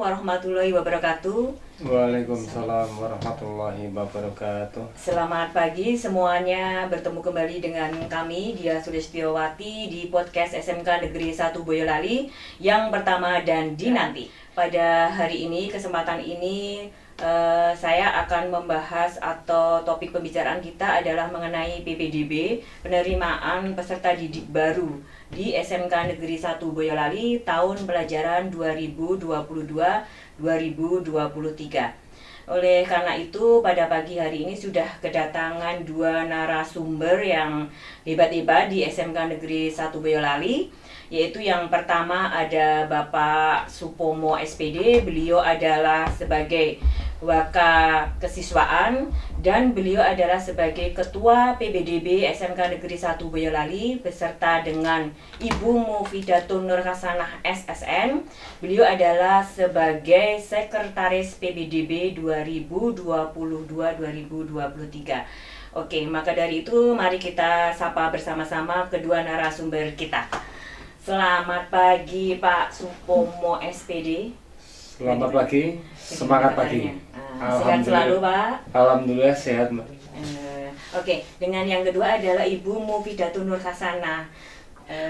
warahmatullahi wabarakatuh. Waalaikumsalam warahmatullahi wabarakatuh. Selamat pagi semuanya, bertemu kembali dengan kami Dia Sulistiowati di podcast SMK Negeri 1 Boyolali yang pertama dan dinanti. Pada hari ini, kesempatan ini saya akan membahas atau topik pembicaraan kita adalah mengenai PPDB, penerimaan peserta didik baru di SMK Negeri 1 Boyolali tahun pelajaran 2022-2023. Oleh karena itu, pada pagi hari ini sudah kedatangan dua narasumber yang hebat-hebat di SMK Negeri 1 Boyolali, yaitu yang pertama ada Bapak Supomo SPD. Beliau adalah sebagai Waka Kesiswaan dan beliau adalah sebagai Ketua PBDB SMK Negeri 1 Boyolali beserta dengan Ibu Mufidatun Nur Hasanah SSN. Beliau adalah sebagai Sekretaris PBDB 2022-2023. Oke, maka dari itu mari kita sapa bersama-sama kedua narasumber kita. Selamat pagi Pak Supomo SPD. Selamat pagi, semangat pagi. Sehat selalu Pak. Alhamdulillah sehat Mbak. Oke, dengan yang kedua adalah Ibu Mufidatun Nur Hasanah.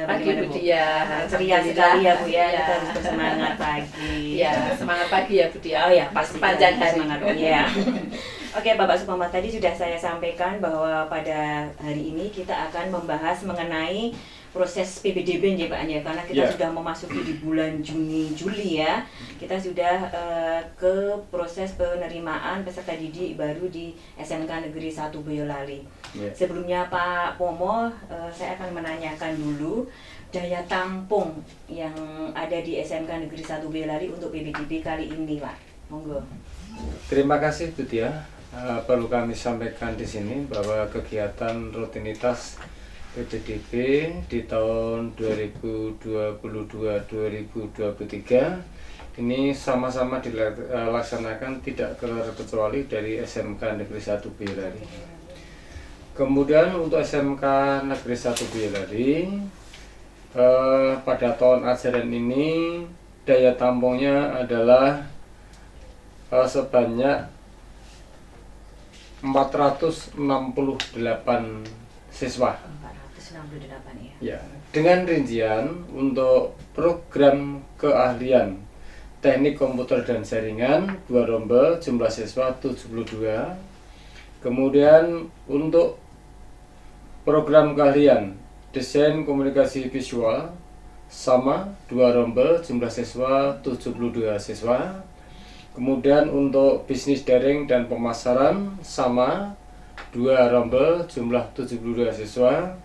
Pagi Bu Dia, ceria sekali ya Bu ya, kita harus bersemangat pagi. Ya, semangat pagi ya Bu Dia. Oh ya, pasti panjang hari. Semangat ya. Oke, Bapak Supomo, tadi sudah saya sampaikan bahwa pada hari ini kita akan membahas mengenai proses PBDB ya Pak ya, karena kita sudah memasuki di bulan Juni-Juli ya. Kita sudah ke proses penerimaan peserta didik baru di SMK Negeri 1 Boyolali. Sebelumnya Pak Pomo, saya akan menanyakan dulu daya tampung yang ada di SMK Negeri 1 Boyolali untuk PBDB kali ini Pak. Monggo. Terima kasih Bu Tia. Perlu kami sampaikan di sini bahwa kegiatan rutinitas PBDB di tahun 2022-2023 ini sama-sama dilaksanakan tidak terkecuali dari SMK Negeri 1 Boyolali. Kemudian untuk SMK Negeri 1 Boyolali pada tahun ajaran ini daya tampungnya adalah sebanyak 468 siswa. 468 ya. Dengan rincian untuk program keahlian teknik komputer dan jaringan 2 rombel, jumlah siswa 72. Kemudian untuk program keahlian desain komunikasi visual sama 2 rombel, jumlah siswa 72 siswa. Kemudian untuk bisnis daring dan pemasaran sama 2 rombel, jumlah 72 siswa.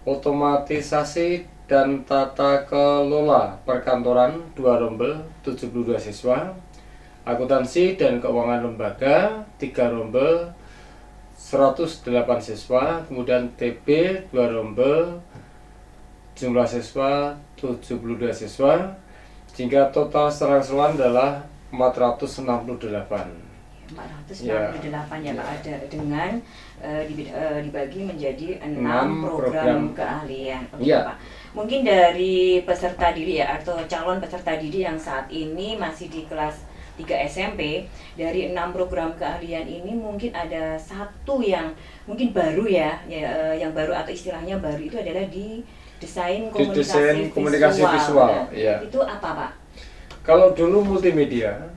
Otomatisasi dan tata kelola perkantoran 2 rombel, 72 siswa. Akuntansi dan keuangan lembaga 3 rombel, 108 siswa. Kemudian TB 2 rombel, jumlah siswa 72 siswa. Sehingga total secara keseluruhan adalah 468 ya Pak, ada dengan dibagi menjadi 6 program keahlian. Pak. Mungkin dari peserta didik ya atau calon peserta didik yang saat ini masih di kelas 3 SMP, dari 6 program keahlian ini mungkin ada satu yang mungkin baru yang baru atau istilahnya baru itu adalah di desain komunikasi visual. Ya. Itu apa Pak? Kalau dulu multimedia,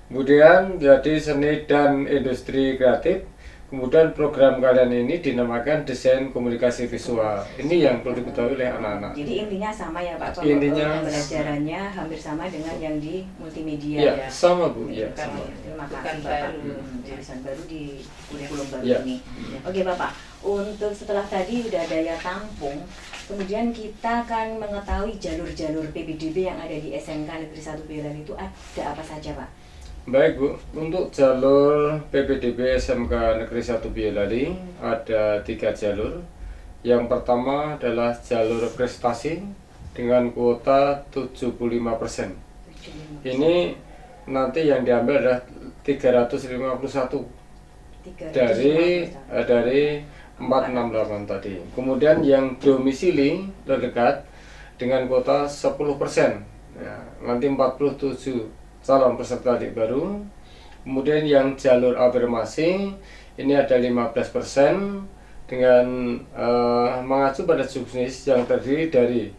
kemudian jadi seni dan industri kreatif, kemudian program kalian ini dinamakan desain komunikasi visual. Ini yang perlu diketahui oleh anak-anak. Jadi intinya sama ya Pak, intinya pembelajarannya hampir sama dengan yang di multimedia ya? Sama Bu, ya. Sama. Terima kasih Bapak. Jurusan baru di kurikulum baru ini. Oke Bapak, untuk setelah tadi udah daya tampung, kemudian kita akan mengetahui jalur-jalur PBDB yang ada di SMK Negeri 1 Boyolali itu ada apa saja Pak? Baik Bu, untuk jalur PBDB SMK Negeri 1 Boyolali ada 3 jalur. Yang pertama adalah jalur prestasi dengan kuota 75%. Ini nanti yang diambil adalah 351 dari 468 tadi. Kemudian yang domisili terdekat dengan kuota 10%. Ya, nanti 47 calon peserta didik baru. Kemudian yang jalur afirmasi ini ada 15% dengan mengacu pada juknis yang terdiri dari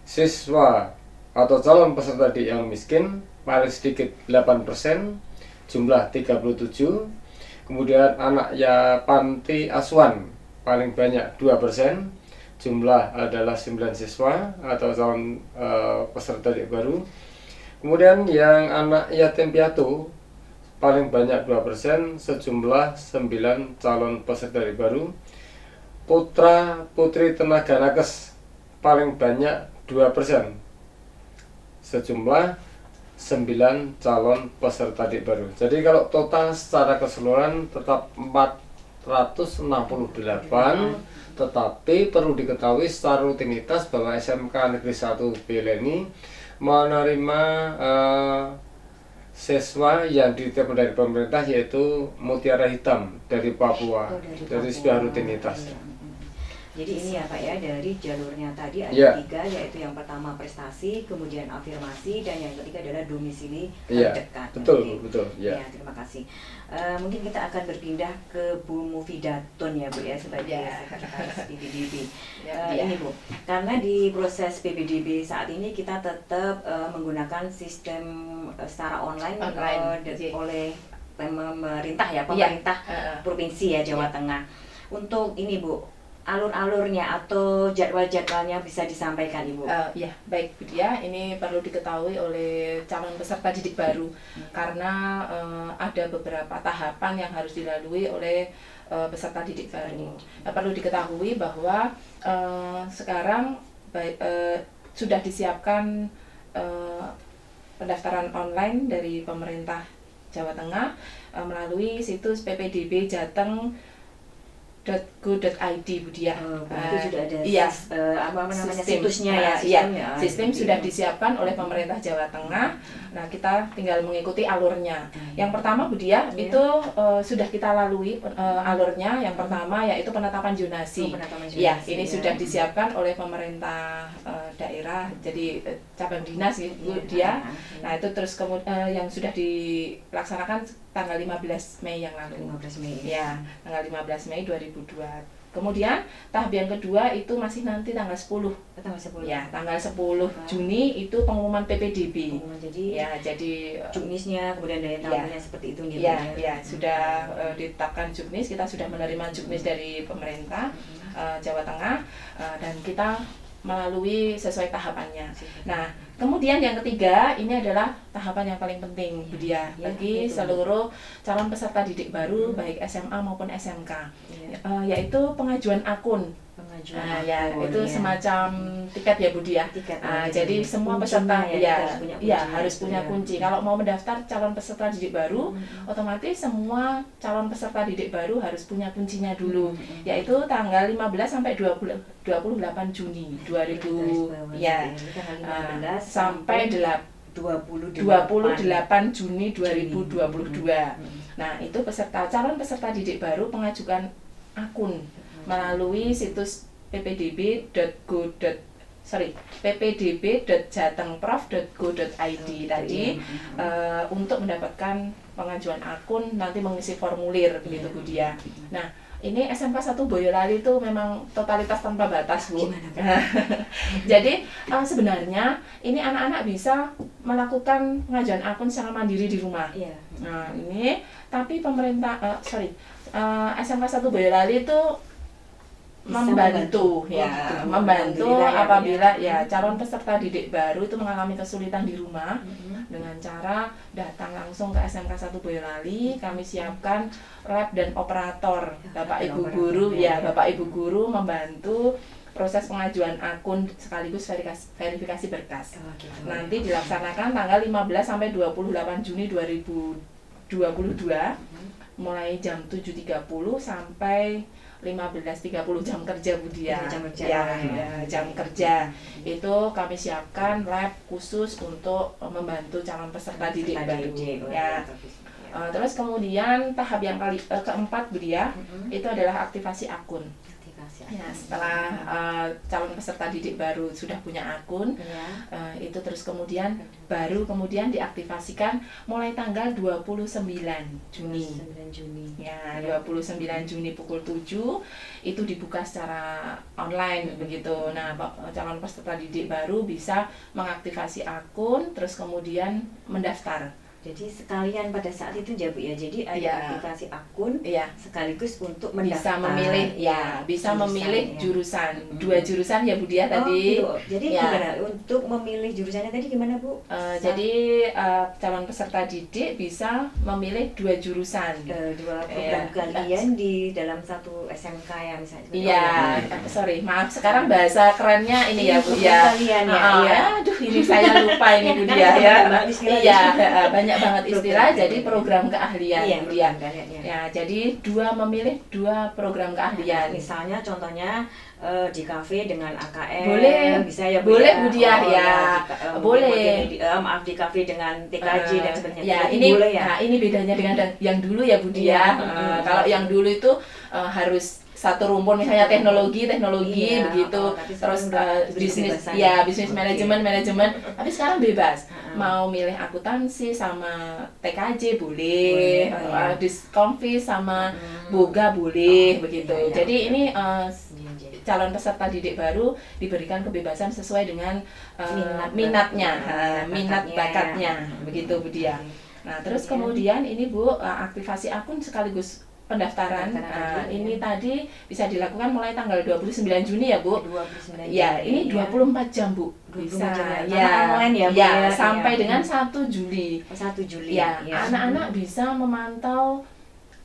siswa atau calon peserta didik yang miskin paling sedikit 8%, jumlah 37. Kemudian anak ya panti asuhan paling banyak 2%, jumlah adalah 9 siswa atau calon peserta didik baru. Kemudian yang anak yatim piatu paling banyak 2%, sejumlah 9 calon peserta didik baru. Putra putri tenaga nakes paling banyak 2%, sejumlah 9 calon peserta didik baru. Jadi kalau total secara keseluruhan tetap 468, tetapi perlu diketahui secara rutinitas bahwa SMK Negeri 1 Boyolali menerima siswa yang ditelepon dari pemerintah yaitu Mutiara Hitam dari Papua. Jadi sudah rutinitas. Jadi ini ya Pak ya, dari jalurnya tadi ada Ya. 3, yaitu yang pertama prestasi, kemudian afirmasi, dan yang ketiga adalah domisili Ya, terdekat. betul, Oke. betul. Ya. Ya, terima kasih. Mungkin kita akan berpindah ke Bu Mufidatun ya Bu ya, sebagai Ya. sekretaris PPDB. Ya. Ini Bu, karena di proses PPDB saat ini kita tetap menggunakan sistem secara online, oleh pemerintah ya, pemerintah provinsi ya Jawa Tengah. Untuk ini Bu, alur-alurnya atau jadwal-jadwalnya bisa disampaikan Ibu. Ya, baik Bu Dia, ini perlu diketahui oleh calon peserta didik baru karena ada beberapa tahapan yang harus dilalui oleh peserta didik baru. Perlu diketahui bahwa sekarang sudah disiapkan pendaftaran online dari pemerintah Jawa Tengah melalui situs ppdb jateng.go.id Bu Dia. Itu sudah ada situsnya sistem sudah disiapkan oleh pemerintah Jawa Tengah. Nah, kita tinggal mengikuti alurnya. Yang pertama Bu Dia, itu sudah kita lalui alurnya. Yang pertama yaitu penetapan zonasi. Ya, ini sudah disiapkan oleh pemerintah daerah, jadi cabang dinas Bu Dia. Nah, itu terus kemudian yang sudah dilaksanakan tanggal 15 Mei yang lalu. 15 Mei. Ya, tanggal 15 Mei 2002. Kemudian tahap yang kedua itu masih nanti tanggal 10. Tanggal 10. Ya, tanggal 10 Juni itu pengumuman PPDB. Jadi juknisnya kemudian daya tampilnya seperti itu nih. Ya, sudah ditetapkan juknis, kita sudah menerima juknis dari pemerintah Jawa Tengah dan kita melalui sesuai tahapannya. Nah, kemudian yang ketiga ini adalah tahapan yang paling penting Bu Dia bagi seluruh calon peserta didik baru baik SMA maupun SMK, yaitu pengajuan akun. Itu semacam tiket ya Bu Dia. Jadi semua peserta harus punya kunci. Kalau mau mendaftar calon peserta didik baru, otomatis semua calon peserta didik baru harus punya kuncinya dulu, yaitu tanggal 15 sampai 28 Juni 2000 sampai 28 Juni 2022. Nah, itu calon peserta didik baru mengajukan akun melalui situs ppdb.jatengprof.go.id tadi untuk mendapatkan pengajuan akun, nanti mengisi formulir begitu Bu Dia. Nah, ini SMK 1 Boyolali itu memang totalitas tanpa batas Bu. Jadi sebenarnya ini anak-anak bisa melakukan pengajuan akun secara mandiri di rumah. Nah, ini tapi pemerintah SMK 1 Boyolali itu membantu apabila calon peserta didik baru itu mengalami kesulitan di rumah dengan cara datang langsung ke SMK 1 Boyolali. Kami siapkan lab dan operator, Bapak Ibu guru membantu proses pengajuan akun sekaligus verifikasi berkas. Nanti dilaksanakan tanggal 15 sampai 28 Juni 2022 mulai jam 7.30 sampai 15.30 jam kerja Bu Dia. Jam kerja itu kami siapkan lab khusus untuk membantu calon peserta didik baru. Terus kemudian tahap yang keempat Bu Dia itu adalah aktivasi akun. Ya, setelah calon peserta didik baru sudah punya akun, Ya. itu terus kemudian diaktifasikan mulai tanggal 29 Juni. 9 Juni. Ya, 29 Juni pukul 7 itu dibuka secara online begitu. Nah, calon peserta didik baru bisa mengaktifasi akun terus kemudian mendaftar. Jadi sekalian pada saat itu ya Bu ya. Jadi ada Iya. aktivasi akun Iya. sekaligus untuk Bisa mendaftar. memilih bisa Jurusan, memilih ya. jurusan. 2 jurusan ya Bu Dia tadi. Oh, gitu. Jadi Ya. gimana untuk memilih jurusannya tadi gimana Bu? Jadi calon peserta didik bisa memilih 2 jurusan. Dua program Iya. kalian di dalam satu SMK ya misalnya. Iya, sorry, maaf. Sekarang bahasa kerennya ini ya Bu ya. Kalian ya. Ah, Iya. aduh, ini saya lupa ini Bu Kan Dia ya. banyak istilah Iya, ya. banyak banget istilah. Jadi program keahlian Iya, Bu Dia. program kalian ya. Ya, jadi memilih 2 program keahlian. Misalnya contohnya di kafe dengan AKM Boleh. bisa ya Bu Boleh, ya? Bu Diah, Oh, ya. Boleh. Maaf di kafe dengan TKJ dan sebagainya. Ya, Itu ini boleh ya. Nah, ini bedanya dengan yang dulu ya Bu Dia. Iya. Kalau yang dulu itu harus satu rumpun misalnya teknologi Iya, begitu, tapi terus sekarang udah diberi bisnis kebebasan ya ya. bisnis Oke. manajemen, tapi sekarang bebas. Heeh. Mau milih akuntansi sama TKJ boleh, Boleh, oh iya. diskonvis sama boga boleh begitu. iya, iya. Jadi ini Iya. calon peserta didik baru diberikan kebebasan sesuai dengan Minat minat bakatnya, bakatnya ya. begitu Bu Dia. Nah, terus Kemudian? kemudian ini Bu, aktivasi akun sekaligus pendaftaran. Pendaftaran tadi, Ini ya. tadi bisa dilakukan mulai tanggal 29 Juni ya Bu. 29 Ya, Juni, ini 24 jam Bu. 24 Bisa jam ya. ya. Karena online ya, Bu, Ya, ya. sampai Iya. dengan 1 Juli. 1 Juli. Ya, ya. anak-anak bisa memantau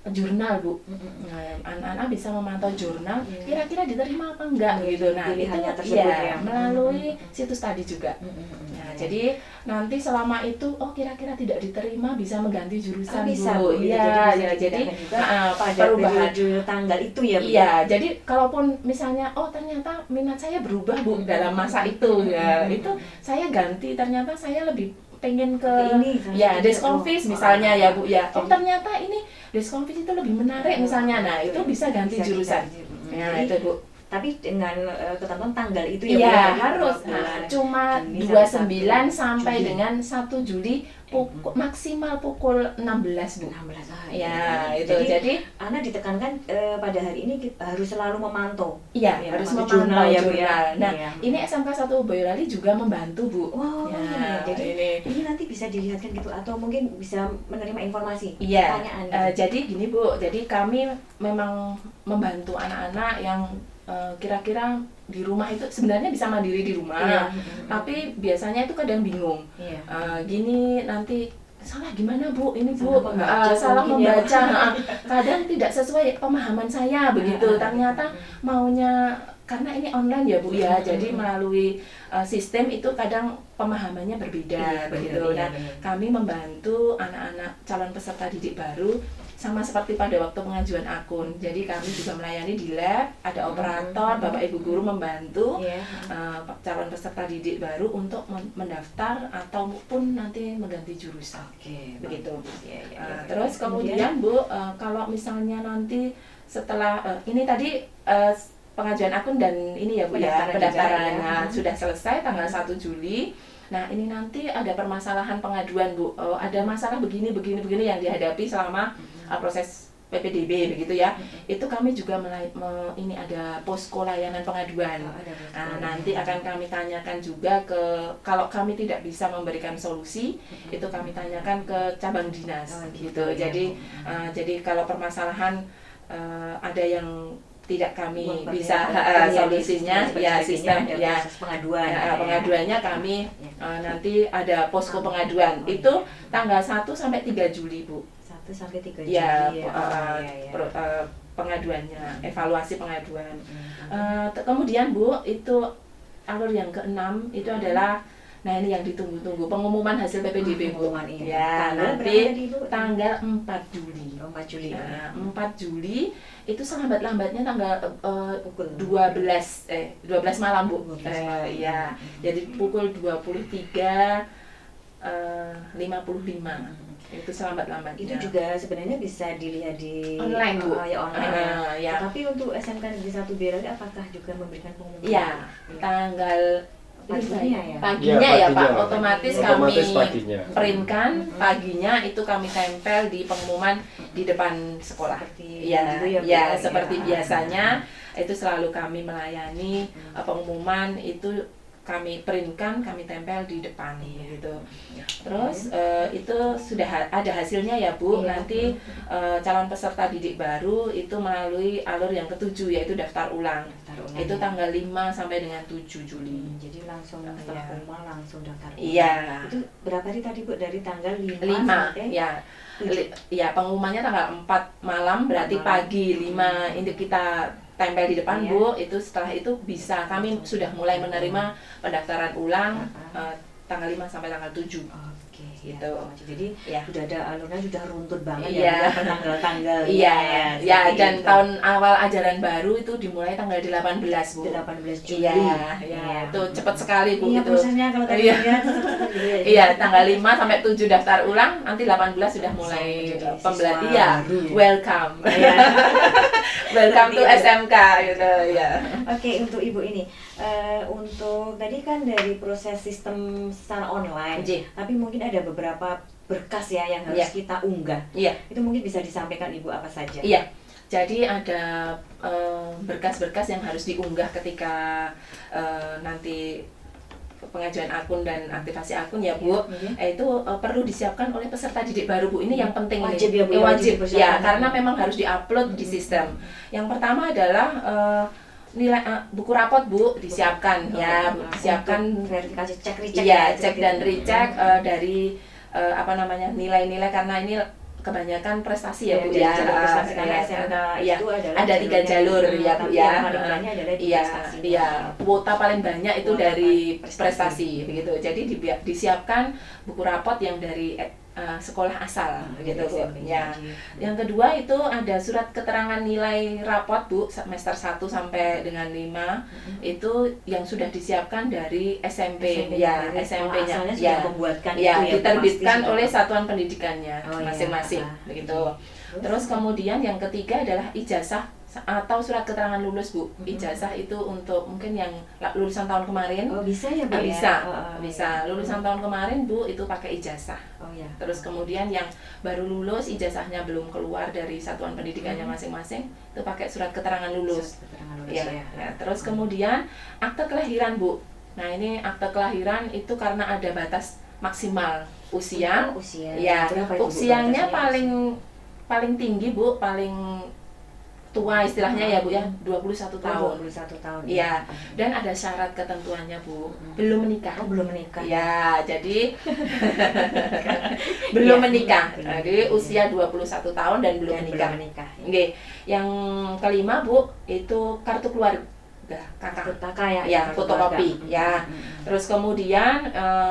jurnal Bu. Mm-mm. Nah, anak-anak bisa memantau jurnal Iya. kira-kira diterima apa enggak Iya, gitu. Nah, itu pilihannya tersebut ya. melalui situs tadi juga. Nah, jadi nanti selama itu kira-kira tidak diterima bisa mengganti jurusan bisa Bu. Bu. Iya, Jadi bisa jadi dipindahkan juga pada perubahan. periode tanggal itu ya Bu. Iya, jadi kalaupun misalnya ternyata minat saya berubah Bu dalam masa itu ya. Itu saya ganti, ternyata saya lebih pengen ke Ini, ya deskonvis misalnya ya Bu ya. Jadi- Ternyata ini deskonvis itu lebih menarik misalnya. Nah, itu bisa ganti jurusan. Ya, Jadi, itu Bu. tapi dengan ketentuan tanggal itu ya Bu, Iya, ya, harus. bulan Nah, cuma Juni 29 sampai sampai Juli. dengan 1 Juli maksimal pukul 16 Bu. 16. Ya, itu. Jadi, Jadi Ana ditekankan pada hari ini kita harus selalu memantau. iya, Ya, harus memantau memantau jurnal ya, Bu, ya. jurnal. Nah, Iya. ini SMK 1 Boyolali juga membantu Bu. Wow, Ya, jadi ini. nanti bisa dilihatkan gitu atau mungkin bisa menerima informasi, Iya, pertanyaan. Gitu. jadi gini Bu, jadi kami memang membantu anak-anak yang kira-kira di rumah itu sebenarnya bisa mandiri di rumah, Iya. tapi biasanya itu kadang bingung. Iya. Gini nanti salah gimana Bu, ini Bu Salah membaca salah mungkin ya. membaca, kadang tidak sesuai pemahaman saya begitu. Ternyata maunya karena ini online ya Bu ya, jadi melalui sistem itu kadang pemahamannya berbeda Iya, begitu. benar, Nah, iya, benar. kami membantu anak-anak calon peserta didik baru sama seperti pada waktu pengajuan akun. Jadi kami juga melayani di lab, ada operator, Bapak Ibu guru membantu Iya. calon peserta didik baru untuk mendaftar ataupun nanti mengganti jurusan. Oke, Begitu. Iya, iya, Nah, iya. terus kemudian Bu, kalau misalnya nanti setelah ini tadi pengajuan akun dan ini ya Bu ya, pendaftaran Pendaftaran juga, ya. Nah, sudah selesai tanggal 1 Juli. Nah, ini nanti ada permasalahan pengaduan Bu. Ada masalah begini yang dihadapi selama proses PPDB begitu ya. Itu kami juga ini ada posko layanan pengaduan. Oh, ada posko. Nah, nanti akan kami tanyakan juga kalau kami tidak bisa memberikan solusi, itu kami tanyakan ke cabang dinas Oh, gitu. gitu ya, Jadi Bu. jadi kalau permasalahan ada yang tidak kami Buat bisa bagian solusinya ya sistem ada ya proses pengaduan. ya, pengaduannya kami nanti ada posko pengaduan itu tanggal 1 sampai 3 Juli Bu. 1 sampai 3 Juli Ya, ya. Iya, iya. pengaduannya, evaluasi pengaduan. Hmm. Kemudian Bu, itu alur yang ke-6 itu adalah nah ini yang ditunggu-tunggu pengumuman hasil PPDB Bu. Pengumuman, iya. Ya, Tanggal nanti berapa tadi, Bu? tanggal 4 Juli. 4 Juli. Nah, 4 Juli itu selambat-lambatnya tanggal Pukul 12 malam Bu. 12 malam. Iya. Jadi pukul 23 55. Itu selambat-lambatnya. Itu juga sebenarnya bisa dilihat di online, Bu. Ya online ya. Ya. Tapi untuk SMK Negeri 1 Boyolali apakah juga memberikan pengumuman? Iya, tanggal paginya ya. Paginya ya, Pak. Otomatis kami paginya. printkan, paginya itu kami tempel di pengumuman di depan sekolah. Seperti Ya, gitu ya, Bu, seperti ya. biasanya itu selalu kami melayani pengumuman itu kami printkan, kami tempel di depan gitu. Terus itu sudah ada hasilnya ya Bu. Nanti calon peserta didik baru itu melalui alur yang ke-7 yaitu daftar ulang. Itu tanggal 5 sampai dengan 7 Juli. Jadi langsung setelah pengumuman langsung daftar ulang. Iya. Itu berapa hari tadi Bu? Dari tanggal 5 5 sampai ya. Ya, pengumumannya tanggal 4 malam, berarti pagi 5 ini kita tempel di depan Bu. Itu setelah itu bisa kami sudah mulai menerima pendaftaran ulang tanggal 5 sampai tanggal 7. Oke, gitu. Ya, jadi Ya. sudah ada alurnya, sudah runtut banget Iya. ya tanggal-tanggal. Iya, ya, dan itu. tahun awal ajaran baru itu dimulai tanggal 18 Bu. 18 Juli. Iya, itu cepat sekali Bu Iya, itu. prosesnya kalau tadi Iya. lihat cepat gitu ya. Iya, tanggal 5 sampai 7 daftar ulang, nanti 18 sudah mulai Menjadi pembelajaran. siswa Iya, baru ya. welcome. Iya. Welcome to Seperti itu. SMK gitu ya. Oke, untuk Ibu ini, untuk tadi kan dari proses sistem secara online, Ji. tapi mungkin ada beberapa berkas ya yang harus Iya. kita unggah. Iya. Itu mungkin bisa disampaikan Ibu apa saja? Iya, jadi ada berkas-berkas yang harus diunggah ketika nanti pengajuan akun dan aktivasi akun ya Bu. Iya. Itu perlu disiapkan oleh peserta didik baru Bu. Ini yang penting Wajib ini. ya, Bu, ya, Wajib wajib ya, dipersiapkan. karena memang harus diupload di sistem. Yang pertama adalah nilai buku rapot Bu disiapkan ya, Bu, disiapkan. Untuk verifikasi, cek recheck Iya, ya, cek dan recheck dari nilai-nilai, karena ini kebanyakan prestasi ya Bu Dari ya. jalur prestasi, karena Iya, SMK iya. itu adalah Ada 3 jalur ya Bu tapi ya. yang paling banyak adalah di Iya, prestasi. iya. Kuota paling banyak itu Kuota dari prestasi. prestasi begitu. Jadi disiapkan buku rapot yang dari sekolah asal gitu Bu. SMP. Ya. Yang kedua itu ada surat keterangan nilai rapot Bu, semester 1 sampai dengan 5 itu yang sudah disiapkan dari SMP, ya, dari SMP-nya sekolah asalnya ya. sudah membuatkan Ya, itu ya, diterbitkan pasti oleh sudah. satuan pendidikannya Oh, iya. masing-masing begitu. Terus kemudian yang ketiga adalah ijazah atau surat keterangan lulus Bu. Ijazah itu untuk mungkin yang lulusan tahun kemarin. Oh, bisa ya Bu ya? Bisa, Oh, bisa. Lulusan tahun kemarin Bu itu pakai ijazah. Oh ya. Terus kemudian yang baru lulus ijazahnya belum keluar dari satuan pendidikannya masing-masing itu pakai surat keterangan lulus. Surat keterangan lulus Ya, ya. ya. Terus kemudian akte kelahiran Bu. Nah ini akte kelahiran itu karena ada batas maksimal usia. Usia. Ya, Berapa itu, Bu, usianya batasnya? paling tinggi Bu, paling tua istilahnya ya Bu ya, 21 tahun. 21 tahun. Iya, dan ada syarat ketentuannya Bu, belum menikah. Oh, belum menikah. Ya, jadi belum Iya, menikah. belum. Jadi usia 21 tahun dan belum Dan menikah. belum menikah. Oke. Yang kelima Bu, itu kartu keluarga kakak. Kakak ya. Ya, kartu fotokopi keluarga. ya. Terus kemudian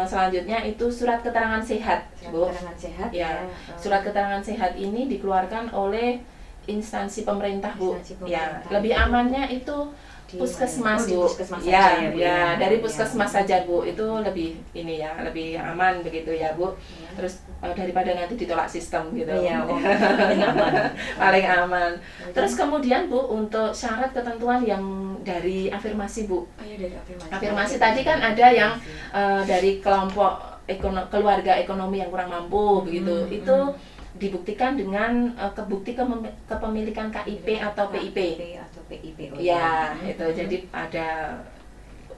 selanjutnya itu surat keterangan sehat, Surat Bu. keterangan sehat Ya, surat keterangan sehat ini dikeluarkan oleh instansi pemerintah Bu. Instansi Ya, pemerintah. lebih amannya itu Di puskesmas mana? Oh, di Bu. puskesmas Ya, saja ya, Bu, ya, ya. dari Ya. puskesmas saja Bu. Itu lebih ini ya, lebih aman begitu ya Bu. Terus daripada nanti ditolak sistem gitu. Iya, oh, paling aman. Paling aman. Terus kemudian Bu, untuk syarat ketentuan yang dari afirmasi Bu. Oh, iya, dari afirmasi. Afirmasi tadi kan ada yang dari kelompok keluarga ekonomi yang kurang mampu begitu. Itu dibuktikan dengan kepemilikan KIP atau PIP. atau PIP. Oh, Ya, itu jadi ada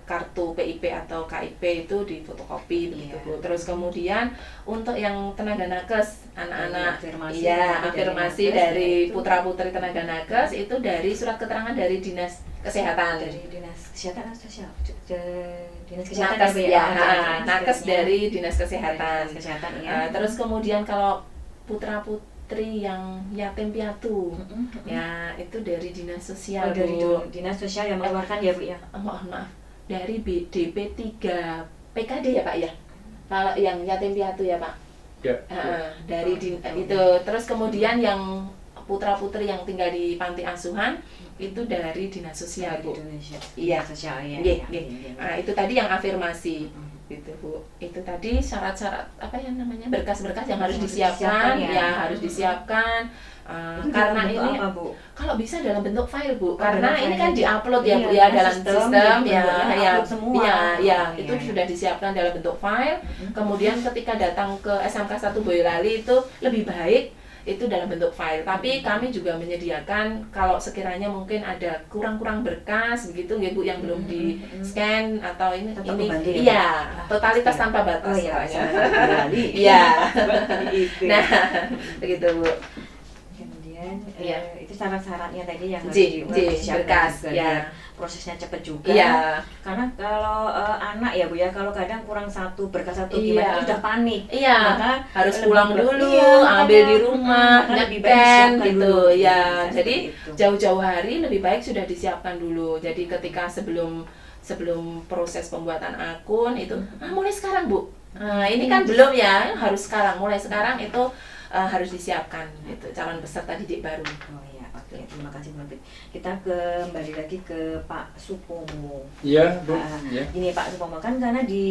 kartu PIP atau KIP itu di fotokopi begitu Iya. Bu. Terus kemudian untuk yang tenaga nakes, anak-anak, Afirmasi iya, dari afirmasi nakes, dari yaitu- putra-putri tenaga nakes itu dari surat keterangan dari Dinas Kesehatan. Dari dinas kesehatan atau sosial? Dinas kesehatan Nakes Bu, ya, Oh, nakes dinas dari Dinas Kesehatan. Dinas kesehatan ya. Terus kemudian kalau putra-putri yang yatim piatu, ya itu dari Dinas Sosial Oh, dari Bu. dinas sosial yang mengeluarkan ya Bu ya. Mohon maaf, dari DP 3 PKD ya Pak ya? Kalau yang yatim piatu ya Pak? Ya. Dari itu. Terus kemudian yang putra-putri yang tinggal di panti asuhan itu dari dinas sosial, Bu. Iya, sosial ya. Nggih, nggih. Nah, itu tadi yang afirmasi. Gitu, Bu. Itu tadi syarat-syarat apa yang namanya berkas-berkas yang harus disiapkan, ya harus disiapkan. Karena ini apa, Bu? kalau bisa dalam bentuk file, Bu, karena dalam ini file. kan diupload ya, Bu, Iya, ya kan dalam sistem, sistem ya, bentuknya ya, upload semua. ya, ya, Oh, itu iya. sudah disiapkan dalam bentuk file. Kemudian ketika datang ke SMK 1 Boyolali itu lebih baik itu dalam bentuk file. Tapi kami juga menyediakan kalau sekiranya mungkin ada kurang-kurang berkas begitu nggih, Bu, yang belum di scan atau ini Tetap ini membantu ya, Bu? iya, Ah, totalitas pasti ya. tanpa batas. Oh iya, pokoknya. Boyolali. Iya. Itu. Nah, begitu, Bu. Kemudian Iya. itu syarat-syaratnya tadi yang harus J, disiapkan berkas, juga, ya. biar prosesnya cepat juga. Iya. Karena kalau anak ya, Bu ya, kalau kadang kurang satu berkas satu Iya. gimana itu udah panik. Iya, Maka harus lebih pulang baik- dulu, iya, ambil makanya, di rumah, maka lebih baik nyekan disiapkan gitu. dulu. Ya, Bisa jadi seperti itu. jauh-jauh hari lebih baik sudah disiapkan dulu. Jadi ketika sebelum proses pembuatan akun itu mulai sekarang, Bu. Nah, ini kan belum ya, harus sekarang. Mulai sekarang itu harus disiapkan gitu calon peserta didik baru. Oh iya, oke, terima kasih Bu Nurti. Kita kembali lagi ke Pak Supomo. Iya, Bu. Ah, Ya. Ini Pak Supomo, kan karena di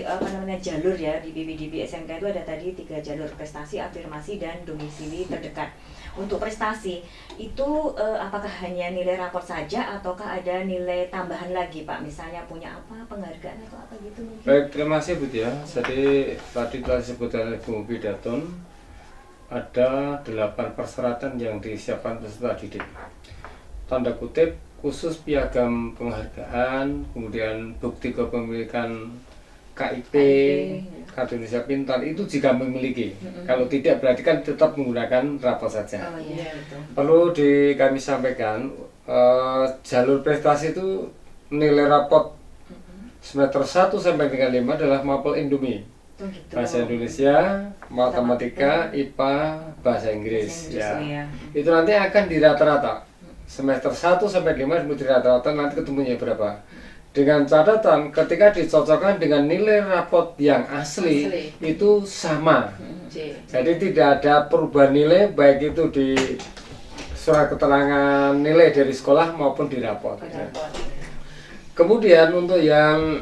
apa namanya jalur ya di BPDB SMK itu ada tadi 3 jalur: prestasi, afirmasi, dan domisili terdekat. Untuk prestasi itu apakah hanya nilai rapor saja ataukah ada nilai tambahan lagi, Pak? Misalnya punya apa, penghargaan atau apa gitu mungkin? Baik, terima kasih Bu ya. Jadi tadi telah disebut oleh Bu Bidatun, ada 8 persyaratan yang disiapkan peserta didik. Tanda kutip khusus piagam penghargaan, kemudian bukti kepemilikan KIP, Kartu Indonesia Pintar itu jika memiliki. Kalau tidak berarti kan tetap menggunakan rapor saja. Oh iya, Iya. betul. Perlu kami sampaikan jalur prestasi itu nilai raport semester 1 sampai dengan 5 adalah mapel Indomie. Oh, gitu. Bahasa Indonesia, matematika, IPA, bahasa Inggris. Ya. Oh, iya. Itu nanti akan di rata-rata. Semester 1 sampai 5 di rata-rata nanti ketemunya berapa. Dengan catatan ketika dicocokkan dengan nilai raport yang asli. Itu sama. J. Jadi tidak ada perubahan nilai baik itu di surat keterangan nilai dari sekolah maupun di raport. Kemudian untuk yang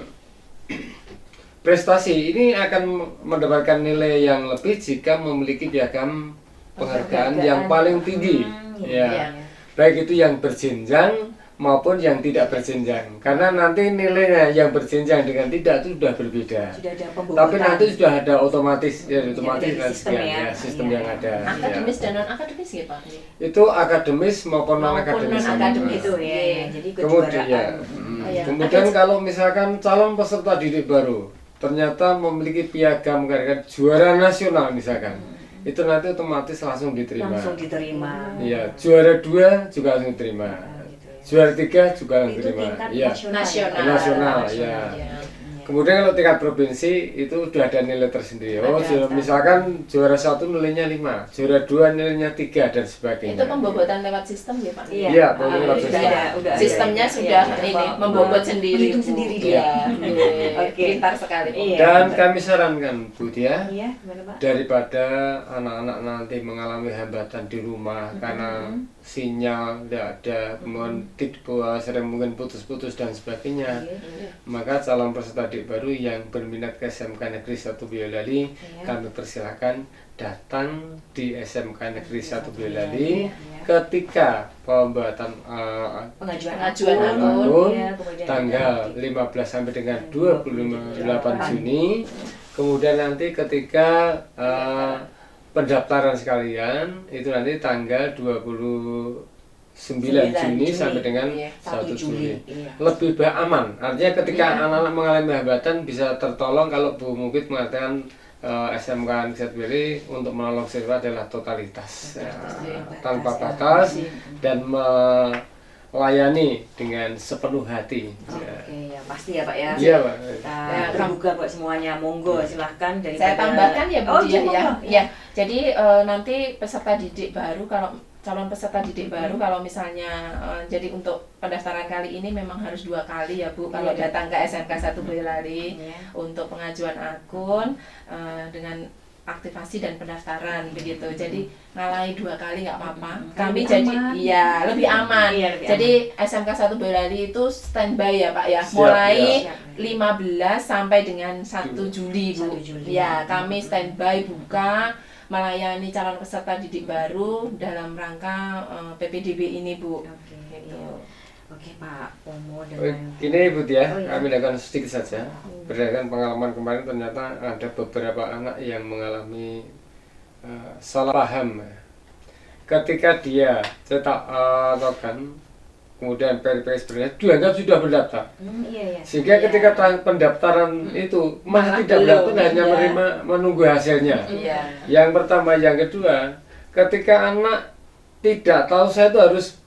prestasi ini akan mendapatkan nilai yang lebih jika memiliki piagam penghargaan yang paling tinggi. Iya. Ya. Baik itu yang berjenjang maupun yang tidak berjenjang. Karena nanti nilainya yang berjenjang dengan tidak itu sudah berbeda. Sudah ada pembobotan. Tapi nanti sudah ada otomatis otomatis dari dan sistem sekian, ya. sistem Iya. yang ada. Akademis Ya. dan non akademis ya, Pak. Itu akademis maupun non Maupun akademis. non-akademis. Itu ya, ya. Jadi Kemudian, kejuaraan. Oh, iya. kemudian kalau misalkan calon peserta didik baru ternyata memiliki piagam penghargaan juara nasional misalkan, itu nanti otomatis langsung diterima. Langsung diterima. Iya, juara 2 juga langsung diterima. Gitu ya. Juara 3 juga langsung Itu diterima. tingkat Iya. nasional. Nasional, ya. Kemudian kalau tingkat provinsi itu sudah ada nilai tersendiri. Oh, misalkan juara 1 nilainya 5, juara 2 nilainya 3 dan sebagainya. Itu pembobotan lewat sistem ya, Pak? Iya, pembobotan lewat Sudah sistem. ada. Sistemnya sudah ini membobot sendiri. Menghitung Bu. sendiri Iya. dia. Oke. Pintar sekali, Bu. Iya. Dan kami sarankan Bu Tia, Iya, gimana Pak? daripada anak-anak nanti mengalami hambatan di rumah karena sinyal tidak ada, kemudian sering mungkin putus-putus dan sebagainya, maka calon peserta didik baru yang berminat ke SMK Negeri 1 Boyolali, kami persilahkan datang di SMK Negeri 1 Boyolali ketika pembuatan Pengajuan akun, ya, kemudian tanggal 15 sampai dengan 28 Juni. Kemudian nanti ketika pendaftaran sekalian itu nanti tanggal 29 Juni sampai dengan 1 Juli. Iya. Lebih baik aman. Artinya ketika anak-anak mengalami hambatan bisa tertolong. Kalau Bu Mukit mengatakan SMK Negeri untuk menolong siswa adalah totalitas, ya, tanpa batas dan melayani dengan sepenuh hati. Oke, ya pasti ya Pak ya. Iya, Pak. Kita Ya, terbuka buat semuanya, monggo silahkan dari Saya tambahkan ya, Bu Dia, ya. monggo. Ya. Jadi nanti peserta didik baru kalau calon peserta didik baru kalau misalnya jadi untuk pendaftaran kali ini memang harus 2 kali ya, Bu. Kalau datang ke SMK 1 Boyolali Iya. untuk pengajuan akun dengan aktivasi dan pendaftaran begitu. Jadi ngalahi 2 kali nggak apa-apa. Lebih Kami jadi aman. lebih aman. Iya, lebih Jadi SMK 1 Boyolali itu standby ya Pak ya. Siap, Mulai ya. 15 sampai dengan 1 Juli Bu. 1 Juli. Ya, kami standby buka melayani calon peserta didik baru dalam rangka PPDB ini Bu. Oke, Gitu. iya. Oke Pak Pomo Oh, dengan Gini Ibu ya, Oh, iya. kami akan sedikit saja. Berdasarkan pengalaman kemarin ternyata ada beberapa anak yang mengalami salah paham. Ketika dia cetak token, kemudian verifikasi berdasar, dianggap sudah berdaftar. iya. Sehingga Iya. ketika pendaftaran itu Malah masih tidak belum, berdaftar, hanya iya. menunggu hasilnya. Iya. Yang pertama, yang kedua, ketika anak tidak tahu saya itu harus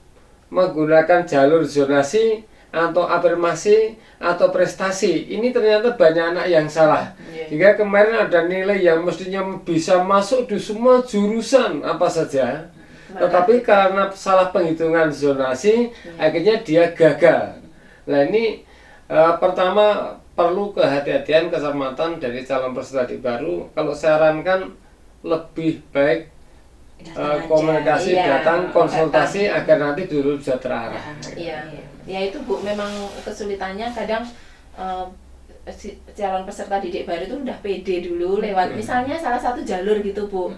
menggunakan jalur zonasi atau afirmasi atau prestasi, ini ternyata banyak anak yang salah. Iya. Hingga kemarin ada nilai yang mestinya bisa masuk di semua jurusan apa saja, tetapi karena salah penghitungan zonasi, akhirnya dia gagal. Nah ini pertama perlu kehati-hatian, kecermatan dari calon peserta didik baru. Kalau saya sarankan lebih baik Datang aja. komunikasi, Iya, datang konsultasi agar nanti dulu bisa terarah. Iya, ya itu Bu, memang kesulitannya kadang si calon peserta didik baru itu udah pede dulu lewat misalnya salah satu jalur gitu Bu.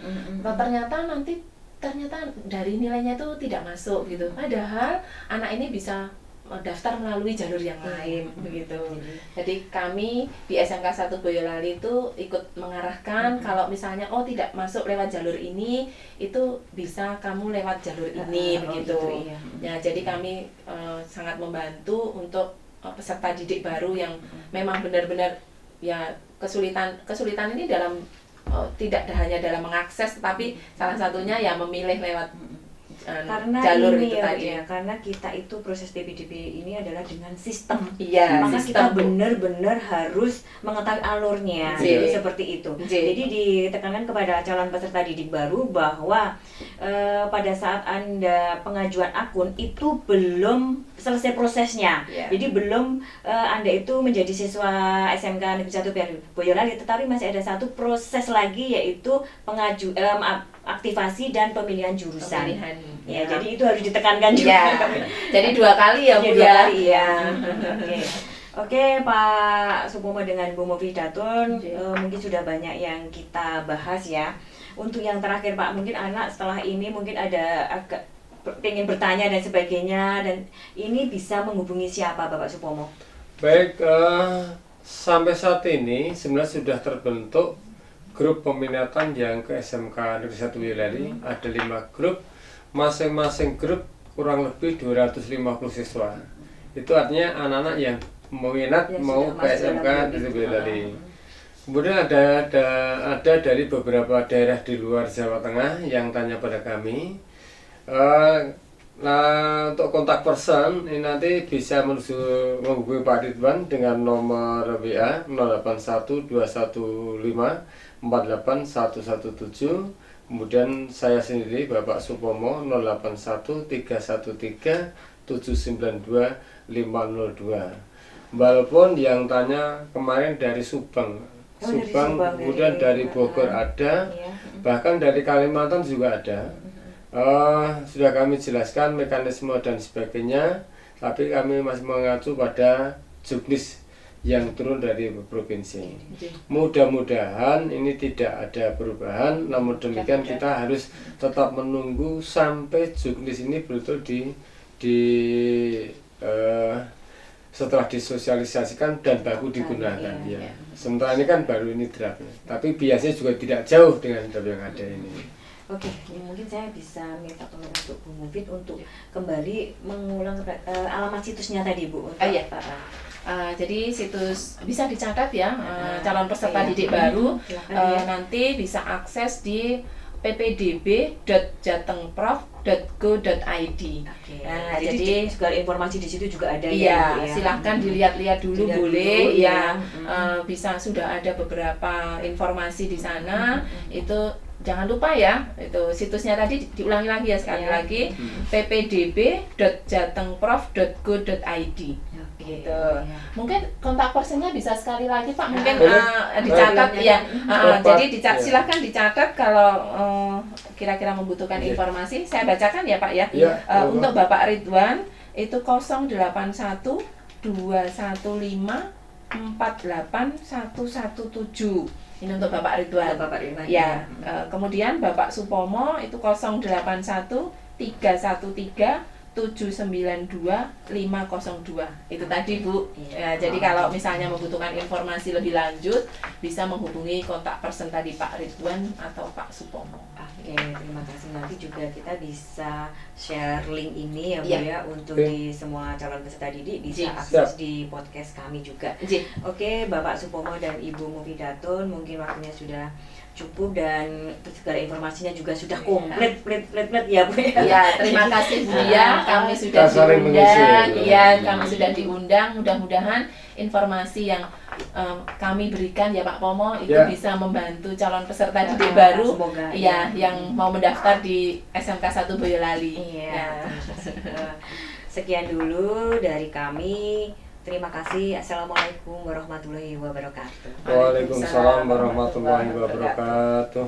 Ternyata dari nilainya itu tidak masuk gitu. Padahal anak ini bisa daftar melalui jalur yang lain begitu. Jadi kami di SMK 1 Boyolali itu ikut mengarahkan kalau misalnya tidak masuk lewat jalur ini, itu bisa kamu lewat jalur ini begitu. Iya. Ya, jadi kami sangat membantu untuk peserta didik baru yang memang benar-benar ya kesulitan ini dalam tidak hanya dalam mengakses, tapi salah satunya ya memilih lewat Karena jalur ini itu ya, tadi. ya, karena kita itu proses PPDB ini adalah dengan sistem. Iya, Maka sistem, kita Bu. benar-benar harus mengetahui alurnya. J. Jadi seperti itu. J. Jadi ditekankan kepada calon peserta didik baru bahwa pada saat Anda pengajuan akun itu belum selesai prosesnya. Iya. Jadi belum Anda itu menjadi siswa SMK Negeri 1 Boyolali, tetapi masih ada satu proses lagi, yaitu aktivasi dan pemilihan jurusan. Pemilihan. Ya, jadi itu harus ditekankan juga. Ya, jadi 2 kali ya Bu Iya, 2 ya. kali ya. Oke, Pak Supomo dengan Bu Mufidatun, mungkin sudah banyak yang kita bahas ya. Untuk yang terakhir Pak, mungkin anak setelah ini mungkin ada agak pengen bertanya dan sebagainya, dan ini bisa menghubungi siapa Bapak Supomo? Baik, sampai saat ini sebenarnya sudah terbentuk grup peminatan yang ke SMK Negeri 1 Boyolali. Ada 5 grup, masing-masing grup kurang lebih 250 siswa. Itu artinya anak-anak yang minat Yang mau sudah ke masuk SMK dalam Negeri grup. Boyolali. Kemudian ada dari beberapa daerah di luar Jawa Tengah yang tanya pada kami. Nah, untuk kontak person ini nanti bisa menghubungi Pak Ridwan dengan nomor WA 081215481117. Kemudian saya sendiri Bapak Supomo 081317920502. Walaupun yang tanya kemarin dari Subang, Dari Subang, kemudian dari Bogor ada, Iya. bahkan dari Kalimantan juga ada. Sudah kami jelaskan mekanisme dan sebagainya, tapi kami masih mengacu pada juknis yang turun dari provinsi. Mudah-mudahan ini tidak ada perubahan, namun demikian kita harus tetap menunggu sampai juknis ini betul setelah disosialisasikan dan baru digunakan. Ya. Sementara ini kan baru ini draftnya, tapi biasanya juga tidak jauh dengan draft yang ada ini. Oke, ini mungkin saya bisa minta tolong untuk Bu Mufid untuk kembali mengulang alamat situsnya tadi Bu. Untuk, Iya. Jadi situs bisa dicatat ya, calon peserta iya. didik baru Silakan, ya. nanti bisa akses di ppdb.jatengprof.go.id. Oke. Nah, jadi segala informasi di situ juga ada iya, ya, Bu, ya. silahkan dilihat-lihat dulu Dilihat boleh dulu, ya. ya. Bisa sudah ada beberapa informasi di sana. Itu jangan lupa ya, itu situsnya tadi diulangi lagi ya sekali Iya. lagi ppdb.jatengprof.go.id. Oke. gitu. Oh, iya. Mungkin kontak personnya bisa sekali lagi Pak, mungkin Boleh. dicatat Boleh. ya. Bapak, Jadi ya. silakan dicatat kalau kira-kira membutuhkan Iya. informasi. Saya bacakan ya Pak ya. Iya, Bapak. Untuk Bapak Ridwan itu 081 215 48117. Ini untuk Bapak Ridwan. Bapak Ridwan. Ya, kemudian Bapak Supomo itu 081 313 792 502. Itu tadi Bu. Iya. Ya, jadi kalau misalnya membutuhkan informasi lebih lanjut bisa menghubungi kontak person tadi Pak Ridwan atau Pak Supomo. Oke, terima kasih. Nanti juga kita bisa share link ini ya Bu Iya. ya untuk Oke. di semua calon peserta didik bisa Siap. akses di podcast kami juga. Ji. Oke, Bapak Supomo dan Ibu Mufidatun, mungkin waktunya sudah cukup dan segala informasinya juga sudah komplit, plit ya Bu ya. Ya, terima kasih Bu ya. Kami sudah Kita saling mengisi, diundang. ya. Iya, kami sudah diundang. Mudah-mudahan informasi yang kami berikan ya Pak Pomo itu Ya. bisa membantu calon peserta didik baru Semoga ya yang mau mendaftar di SMK 1 Boyolali. Iya. Sekian dulu dari kami. Terima kasih. Assalamualaikum warahmatullahi wabarakatuh. Waalaikumsalam warahmatullahi wabarakatuh.